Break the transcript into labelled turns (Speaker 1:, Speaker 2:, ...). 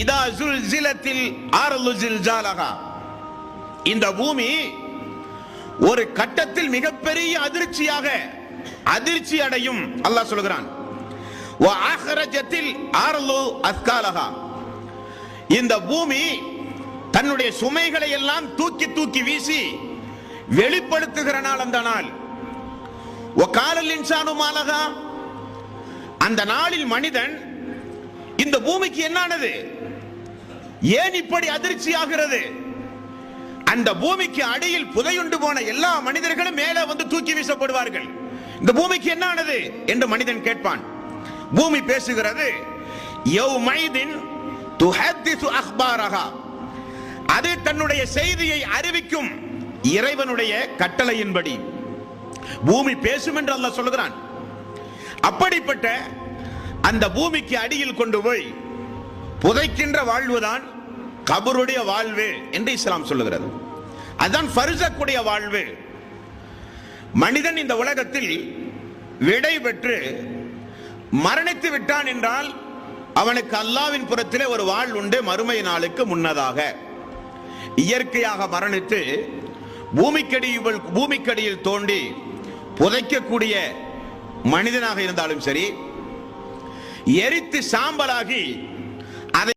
Speaker 1: இதா ஜுல்சிலத்தில் அர்து ஜில்ஜாலஹா, இந்த பூமி ஒரு கட்டத்தில் மிகப்பெரிய அதிர்ச்சி அடையும். அல்லாஹ் சொல்கிறான், வ அஹ்ரஜத்தில் அர்து அஸ்காலஹா, இந்த பூமி தன்னுடைய சுமைகளை எல்லாம் தூக்கி தூக்கி வீசி வெளிப்படுத்துகிற நாள் அந்த நாள். வ காலல் இன்சானு மாலஹா, அந்த நாளில் மனிதன் இந்த பூமிக்கு என்னானது, ஏன் இப்படி அதிர்ச்சி ஆகிறது? அந்த பூமிக்கு அடியில் புதையுண்டு போன எல்லா மனிதர்களும் மேலே வந்து தூக்கி வீசப்படுவார்கள். இந்த பூமிக்கு என்னானது என்று மனிதன் கேட்பான். பூமி பேசுகிறது, யௌமைதின் துஹத்திசு அக்பாரஹா, அது தன்னுடைய செய்தியை அறிவிக்கும் இறைவனுடைய கட்டளையின்படி பூமி பேசும் என்று அல்லாஹ் சொல்கிறான். அப்படிப்பட்ட அந்த பூமிக்கு அடியில் கொண்டு போய் புதைக்கின்ற வாழ்வுதான் கபருடைய வாழ்வு என்று இஸ்லாம் சொல்லுகிறது. அதுதான் ஃபர்ஸக்குடைய வாழ்வு. மனிதன் இந்த உலகத்தில் விடை பெற்று மரணித்து விட்டான் என்றால் அவனுக்கு அல்லாஹ்வின் புறத்திலே ஒரு வாழ்வு உண்டு. மறுமை நாளுக்கு முன்னதாக இயற்கையாக மரணித்து பூமிக்கடியில் தோண்டி புதைக்கக்கூடிய மனிதனாக இருந்தாலும் சரி, எரித்து சாம்பலாகி